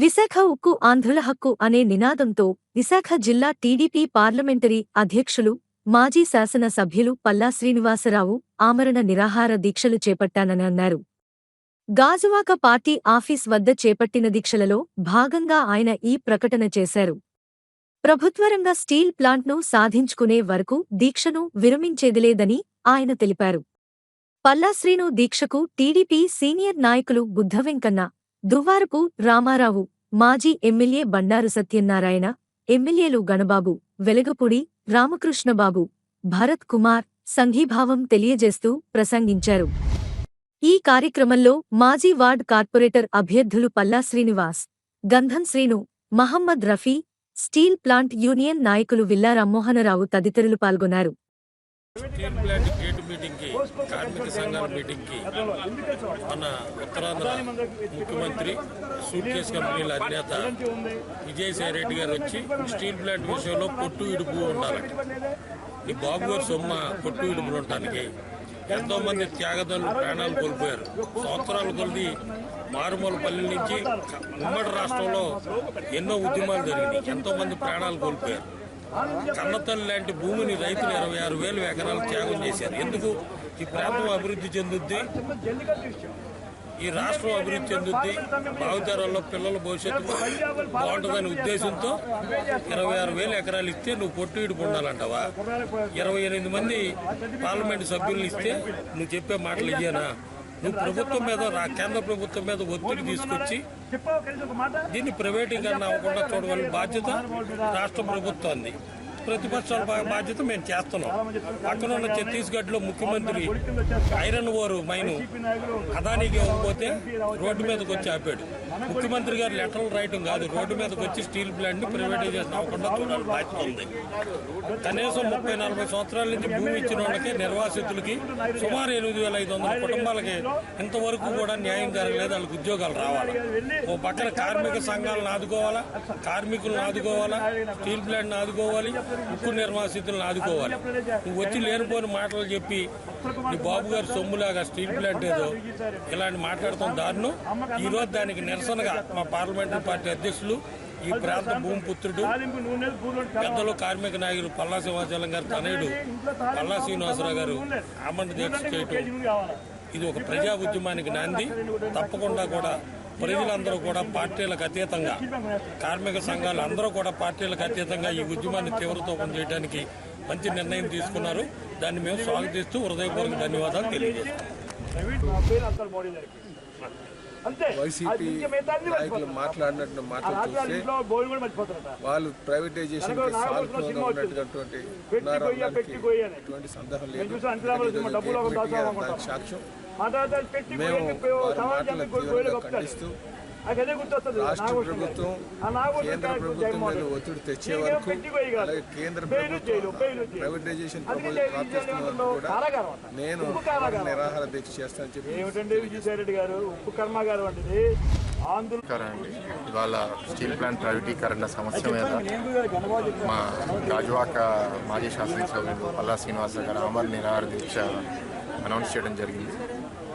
విశాఖ ఉక్కు ఆంధ్రుల హక్కు అనే నినాదంతో విశాఖ జిల్లా టీడీపీ పార్లమెంటరీ అధ్యక్షులు మాజీ శాసన సభ్యులు పల్లా శ్రీనివాసరావు ఆమరణ నిరాహార దీక్షలు చేపట్టానని అన్నారు. గాజువాక పార్టీ ఆఫీస్ వద్ద చేపట్టిన దీక్షలలో భాగంగా ఆయన ఈ ప్రకటన చేశారు. ప్రభుత్వరంగ స్టీల్ ప్లాంట్ను సాధించుకునే వరకు దీక్షను విరమించేదిలేదని ఆయన తెలిపారు. పల్లా శ్రీను దీక్షకు టీడీపీ సీనియర్ నాయకులు బుద్ధవెంకన్న, దువ్వారపు రామారావు, మాజీ ఎమ్మెల్యే బండారు సత్యనారాయణ, ఎమ్మెల్యేలు గణబాబు, వెలగపూడి రామకృష్ణబాబు, భరత్ కుమార్ సంఘీభావం తెలియజేస్తూ ప్రసంగించారు. ఈ కార్యక్రమంలో మాజీ వార్డ్ కార్పొరేటర్ అభ్యర్థులు Palla Srinivas, Gandham Srinu, Mohammed Rafi, steel plant union నాయకులు విల్లా రామ్మోహనరావు తదితరులు పాల్గొన్నారు. స్టీల్ ప్లాంట్ గేటు మీటింగ్కి, కార్మిక సంఘాల మీటింగ్కి మన ఉత్తరాంధ్ర ముఖ్యమంత్రి సూట్ కేసు కంపెనీల అధినేత విజయసాయి రెడ్డి గారు వచ్చి స్టీల్ ప్లాంట్ విషయంలో పొట్టు ఇడుపు ఉండాలంట. ఈ బాబు గారు సొమ్మ పొట్టు ఇడుపులు ఉండటానికి ఎంతోమంది త్యాగదారులు ప్రాణాలు కోల్పోయారు. సంవత్సరాల కొద్ది మారుమూల పల్లెల నుంచి ఉమ్మడి రాష్ట్రంలో ఎన్నో ఉద్యమాలు జరిగినాయి. ఎంతోమంది ప్రాణాలు కోల్పోయారు. కన్నతల్లి లాంటి భూమిని రైతులు 26,000 ఎకరాలు త్యాగం చేశారు. ఎందుకు? ఈ ప్రాంతం అభివృద్ధి చెందుద్ది, ఈ రాష్ట్రం అభివృద్ధి చెందుద్ది, భావితరాల్లో పిల్లల భవిష్యత్తు బాగుంటుందనే ఉద్దేశంతో 26,000 ఎకరాలు ఇస్తే నువ్వు పొట్టు ఇడుపు ఉండాలంటావా? 28 మంది పార్లమెంటు సభ్యులను ఇస్తే నువ్వు చెప్పే మాటలు ఇయ్యేనా? నువ్వు ప్రభుత్వం మీద, కేంద్ర ప్రభుత్వం మీద ఒత్తిడి తీసుకొచ్చి దీన్ని ప్రైవేటీకరణ అవ్వకుండా చూడవలసిన బాధ్యత రాష్ట్ర ప్రభుత్వాన్ని, ప్రతిపక్షాల బాధ్యత మేము చేస్తున్నాం. పక్కన ఉన్న ఛత్తీస్గఢ్లో ముఖ్యమంత్రి ఐరన్ ఓర్ మైను అదానికి ఇవ్వకపోతే రోడ్డు మీదకి వచ్చి ఆపాడు. ముఖ్యమంత్రి గారు లెటర్లు రాయటం కాదు, రోడ్డు మీదకి వచ్చి స్టీల్ ప్లాంట్ని ప్రైవేటైజేషన్ అవ్వకుండా చూడాలి బాధ్యత ఉంది. కనీసం 30-40 సంవత్సరాల నుంచి భూమి ఇచ్చిన వాళ్ళకి, నిర్వాసితులకి, సుమారు 8,500 కుటుంబాలకి ఇంతవరకు కూడా న్యాయం జరగలేదు. వాళ్ళకి ఉద్యోగాలు రావాలి. ఓ పక్కన కార్మిక సంఘాలను ఆదుకోవాలా, కార్మికులను ఆదుకోవాలా, స్టీల్ ప్లాంట్ని ఆదుకోవాలి, ఉక్కు నిర్వాసితులను ఆదుకోవాలి. నువ్వు వచ్చి లేనిపోయిన మాటలు చెప్పి నీ బాబు గారు సొమ్ములాగా స్టీల్ ప్లాంట్ ఏదో ఇలాంటి మాట్లాడతాం దారుణం. ఈరోజు దానికి నిరసనగా మా పార్లమెంటరీ పార్టీ అధ్యక్షులు, ఈ ప్రాంత భూమిపుత్రుడు, పెద్దలు కార్మిక నాయకులు పల్లా సింహాచలం గారు తనయుడు పల్లా శ్రీనివాసరావు గారు ఆమరణ దీక్ష చేయటం, ఇది ఒక ప్రజా ఉద్యమానికి నాంది. తప్పకుండా కూడా ప్రజలందరూ కూడా పార్టీలకు అతీతంగా, కార్మిక సంఘాలు అందరూ కూడా పార్టీలకు అతీతంగా ఈ ఉద్యమాన్ని తీవ్రతరం చేయడానికి మంచి నిర్ణయం తీసుకున్నారు. దాన్ని మేము స్వాగతిస్తూ హృదయపూర్వక ధన్యవాదాలు తెలియజేస్తాం. వైసీపీ నాయకులు మాట్లాడినట్టు మాటలు చూస్తే వాళ్ళు ప్రైవేటైజేషన్ సానుకూలంగా ఉన్నటువంటి ఎటువంటి సందేహం లేదు. దానికి సాక్ష్యం మేము వారి మాటలను తీవ్రంగా ఖండిస్తూ రాష్ట్ర ప్రభుత్వం, కేంద్ర ప్రభుత్వం మీద ఒత్తిడి తెచ్చే వరకు, అలాగే కేంద్ర ప్రభుత్వం ప్రైవేటైజేషన్ ప్రపోజల్ ప్రాప్తిస్తున్న వరకు కూడా నేను నిరాహార దీక్ష చేస్తానని చెప్పి విజయసాయిరెడ్డి గారు ఉప్పు కర్మాగారం వంటిది ఇవాళ స్టీల్ ప్లాంట్ ప్రైవేటీకరణ సమస్య మీద మా గాజువాక మాజీ శాసనసభ్యులు పల్లా శ్రీనివాసరావు గారు ఆమరణ నిరాహార దీక్ష అనౌన్స్ చేయడం జరిగింది.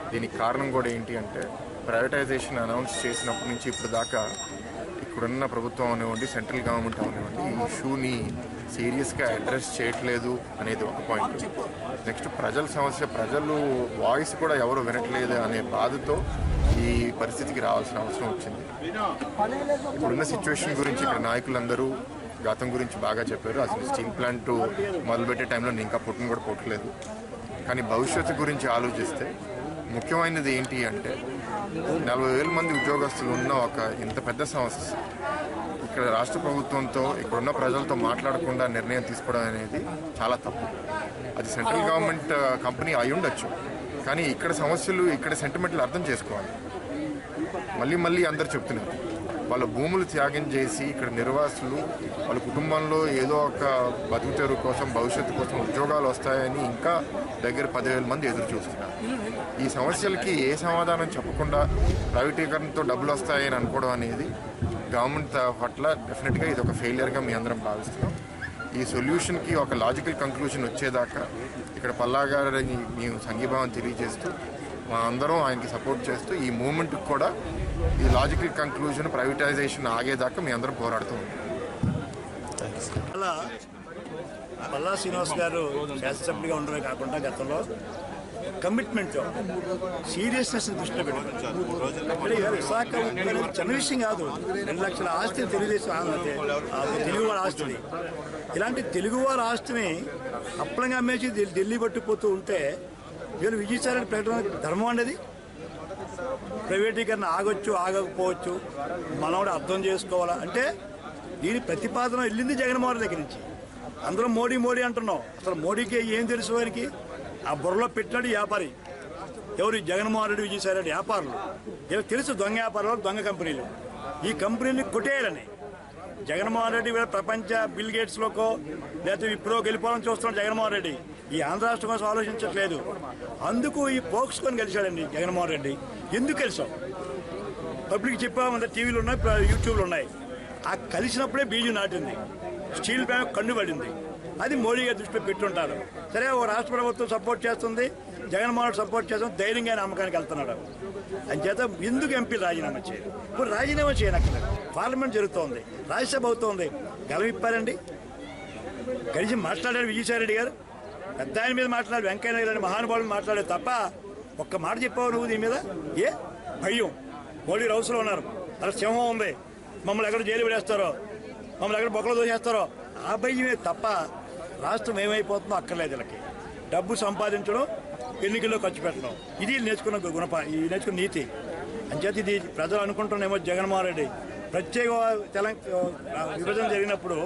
దీనికి కారణం కూడా ఏంటి అంటే, ప్రైవేటైజేషన్ అనౌన్స్ చేసినప్పటి నుంచి ఇప్పుడు దాకా ఇక్కడున్న ప్రభుత్వం అవనివ్వండి, సెంట్రల్ గవర్నమెంట్ అవనివ్వండి, ఈ ఇష్యూని సీరియస్గా అడ్రస్ చేయట్లేదు అనేది ఒక పాయింట్. నెక్స్ట్ ప్రజల సమస్య, ప్రజలు వాయిస్ కూడా ఎవరు వినట్లేదు అనే బాధతో ఈ పరిస్థితికి రావాల్సిన అవసరం వచ్చింది. ఇప్పుడున్న సిచ్యువేషన్ గురించి ఇక్కడ నాయకులందరూ గతం గురించి బాగా చెప్పారు. అసలు స్టీల్ ప్లాంట్ మొదలుపెట్టే టైంలో నేను ఇంకా పుట్టును కూడా పుట్టలేదు. కానీ భవిష్యత్తు గురించి ఆలోచిస్తే ముఖ్యమైనది ఏంటి అంటే, 40,000 మంది ఉద్యోగస్తులు ఉన్న ఒక ఇంత పెద్ద సమస్య ఇక్కడ రాష్ట్ర ప్రభుత్వంతో, ఇక్కడున్న ప్రజలతో మాట్లాడకుండా నిర్ణయం తీసుకోవడం అనేది చాలా తప్పు. అది సెంట్రల్ గవర్నమెంట్ కంపెనీ అయి ఉండొచ్చు, కానీ ఇక్కడ సమస్యలు, ఇక్కడ సెంటిమెంట్లు అర్థం చేసుకోవాలి. మళ్ళీ అందరు చెప్తున్నారు, వాళ్ళ భూములు త్యాగం చేసి ఇక్కడ నిర్వాసులు వాళ్ళ కుటుంబంలో ఏదో ఒక బతుకుతెరువు కోసం, భవిష్యత్తు కోసం ఉద్యోగాలు వస్తాయని ఇంకా దగ్గర 10,000 మంది ఎదురు చూస్తున్నారు. ఈ సమస్యలకి ఏ సమాధానం చెప్పకుండా ప్రైవేటీకరణతో డబ్బులు వస్తాయని అనుకోవడం అనేది గవర్నమెంట్ పట్ల డెఫినెట్గా ఇది ఒక ఫెయిలియర్గా మీ అందరం భావిస్తున్నాం. ఈ సొల్యూషన్కి ఒక లాజికల్ కంక్లూజన్ వచ్చేదాకా ఇక్కడ పల్లా గారిని మేము సంఘీభావం తెలియజేస్తూ మా అందరం ఆయనకి సపోర్ట్ చేస్తూ ఈ మూమెంట్కి కూడా ఈ లాజికల్ కంక్లూజన్ ప్రైవేటైజేషన్ ఆగేదాకా మీ అందరం పోరాడుతూ ఉంటాం. అలా పల్లా శ్రీనివాస్ గారు శాసనసభ్యుడిగా ఉండడమే కాకుండా గతంలో కమిట్మెంట్ సీరియస్నెస్ దృష్టిలో పెట్టుకుంటారు. విశాఖ చిన్న విషయం కాదు. 2 లక్షల ఆస్తిని తెలుగుదేశం తెలుగువారి ఆస్తిని, ఇలాంటి తెలుగువారి ఆస్తిని అప్పలంగా అమ్మేసి ఢిల్లీ పట్టుకుపోతూ ఉంటే వీళ్ళు విజయసాయి ప్రకటన ధర్మం అనేది. ప్రైవేటీకరణ ఆగొచ్చు ఆగకపోవచ్చు, మనం కూడా అర్థం చేసుకోవాలా అంటే దీని ప్రతిపాదన వెళ్ళింది జగన్మోహన్ దగ్గర నుంచి. అందరం మోడీ మోడీ అంటున్నాం. అసలు మోడీకి ఏం తెలుసు వారికి? ఆ బుర్రలో పెట్టినట్టు వ్యాపారి ఎవరు? జగన్మోహన్ రెడ్డి, విజయసాయి రెడ్డి వ్యాపారులు. వీళ్ళకి తెలుసు దొంగ వ్యాపారాలు, దొంగ కంపెనీలు. ఈ కంపెనీని కొట్టేయాలని జగన్మోహన్ రెడ్డి వీళ్ళ ప్రపంచ బిల్ గేట్స్లోకో లేకపోతే ఇప్పుడు గెలిపోవాలని చూస్తున్నాడు జగన్మోహన్ రెడ్డి. ఈ ఆంధ్ర రాష్ట్రం కోసం ఆలోచించట్లేదు. అందుకు ఈ పోక్స్కొని గెలిచాడండి జగన్మోహన్ రెడ్డి. ఎందుకు గెలిచాం? పబ్లిక్ చెప్పామంటే టీవీలు ఉన్నాయి, యూట్యూబ్లు ఉన్నాయి. ఆ కలిసినప్పుడే బీజు నాటింది, స్టీల్ బ్యాంక్ కన్నుబడింది. అది మోడీ గారి దృష్టిలో పెట్టుంటారు. సరే, ఓ రాష్ట్ర ప్రభుత్వం సపోర్ట్ చేస్తుంది, జగన్మోహన్ సపోర్ట్ చేస్తుంది, ధైర్యంగా నమ్మకానికి వెళ్తున్నాడు. అంచేత ఎందుకు ఎంపీలు రాజీనామా చేయరు? ఇప్పుడు రాజీనామా చేయనక్కర్లేదు. పార్లమెంట్ జరుగుతోంది, రాజ్యసభ అవుతోంది. గలం ఇప్పారండి. కలిసి మాట్లాడారు విజయసాయి రెడ్డి గారు, పెద్ద ఆయన మీద మాట్లాడారు, వెంకయ్య నాయుడు గారు మహానుభావులు మాట్లాడారు తప్ప ఒక్క మాట చెప్పావు నువ్వు దీని మీద? ఏ భయం? మోడీ రౌస్లో ఉన్నారు, అలా సింహం ఉంది, మమ్మల్ని ఎక్కడ జైలు పడేస్తారో, మమ్మల్ని ఎక్కడ బొక్కలు దోసేస్తారో, ఆ భయమే తప్ప రాష్ట్రం ఏమైపోతుందో అక్కర్లేదు. వీళ్ళకి డబ్బు సంపాదించడం, ఎన్నికల్లో ఖర్చు పెట్టడం, ఇది నేర్చుకున్న ఈ నేర్చుకున్న నీతి. అంచేత ఇది ప్రజలు అనుకుంటున్నామో జగన్మోహన్ రెడ్డి ప్రత్యేక విభజన జరిగినప్పుడు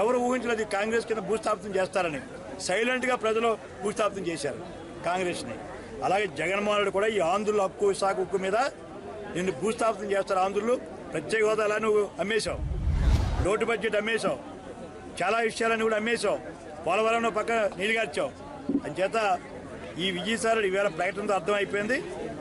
ఎవరు ఊహించలేదు కాంగ్రెస్ కింద భూస్థాపితం చేస్తారని. సైలెంట్గా ప్రజలు భూస్థాపితం చేశారు కాంగ్రెస్ని. అలాగే జగన్మోహన్ రెడ్డి కూడా ఈ ఆంధ్రుల హక్కు, విశాఖ హక్కు మీద నిన్ను భూస్థాపితం చేస్తారు ఆంధ్రులు. ప్రత్యేక హోదా అలా నువ్వు అమ్మేశావు, లోటు బడ్జెట్ అమ్మేశావు, చాలా విషయాలను కూడా అమ్మేశావు, పోలవరం పక్క నీరుగార్చావు. అంచేత ఈ విజయసాయి ఈవేళ ప్రకటనతో అర్థమైపోయింది,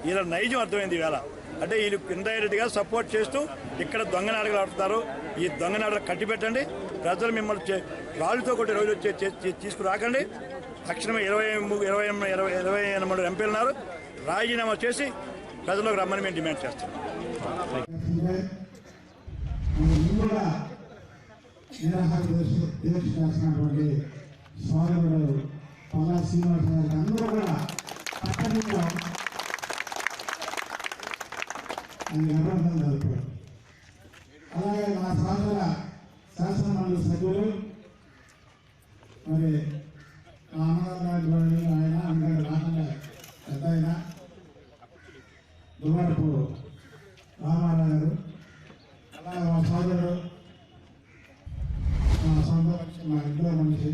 ఈయన నైజం అర్థమైంది. ఈవేళ అంటే ఈయన ఇండైరెక్ట్గా సపోర్ట్ చేస్తూ ఇక్కడ దొంగ నాటకాలు ఆడుతున్నారు. ఈ దొంగ నాటకాలు కట్టిపెట్టండి. ప్రజలు మిమ్మల్ని రాళ్ళతో కొట్టి రోజు తీసుకురాకండి. తక్షణమే 28 ఎంపీలు ఉన్నారు, రాజీనామా చేసి ప్రజలకు రమ్మని మేము డిమాండ్ చేస్తాం. సోదరుడు పల్లా శ్రీనివాస గారికి అందరూ కూడా పట్టణంలో ఆయన అభినందనలు జరుపుతారు. అలాగే మా సోదర శాసనమండలి సభ్యులు మరి అన్నగారు ఆయన అందరూ రాకుండా పెద్ద ఆయన దువ్వరపు రామారావు గారు, అలాగే మా సోదరుడు మా సొంత మా ఇంట్లో మనిషి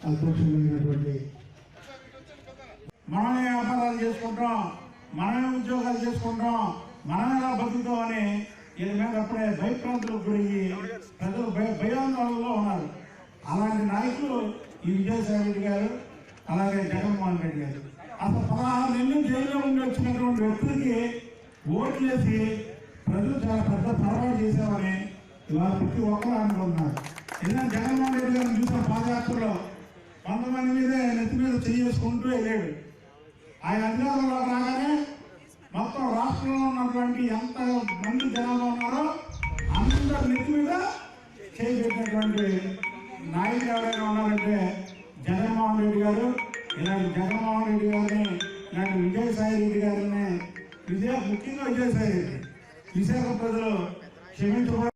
అధ్యక్షులైనటువంటి మనమే వ్యాపారాలు చేసుకుంటాం, మనమే ఉద్యోగాలు చేసుకుంటాం, మనమే ఎలా బతుకుతామని ఇది మీద అప్పుడే భయప్రాంతులకు గురయ్యి ప్రజలు భయాందోళనలో ఉన్నారు. అలాంటి నాయకులు ఈ విజయసాయి రెడ్డి గారు, అలాగే జగన్మోహన్ రెడ్డి గారు. అసలు 16 నెలలు జైల్లో ఉండి వచ్చినటువంటి వ్యక్తులకి ఓట్లేసి ప్రజలు చాలా పెద్ద పొరపాటు చేశామని ఇవాళ ప్రతి ఒక్కరు అనుకుంటున్నారు. ఎందుకంటే జగన్మోహన్ రెడ్డి గారిని చూసిన పాదయాత్రలో 100 మంది మీదే నెత్తి మీద చేసుకుంటూ వెళ్ళాడు. ఆయన అధికారంలో రాగానే మొత్తం రాష్ట్రంలో ఉన్నటువంటి ఎంత మంది జనాలు ఉన్నారో అందరి నెత్తి మీద చేయబెట్టినటువంటి నాయకులు ఎవరైనా ఉన్నారంటే జగన్మోహన్ రెడ్డి గారు. ఇలాంటి జగన్మోహన్ రెడ్డి గారిని, ఇలాంటి విజయసాయి రెడ్డి గారిని, ముఖ్యంగా విజయసాయి రెడ్డి విశాఖ ప్రజలు క్షమించబడి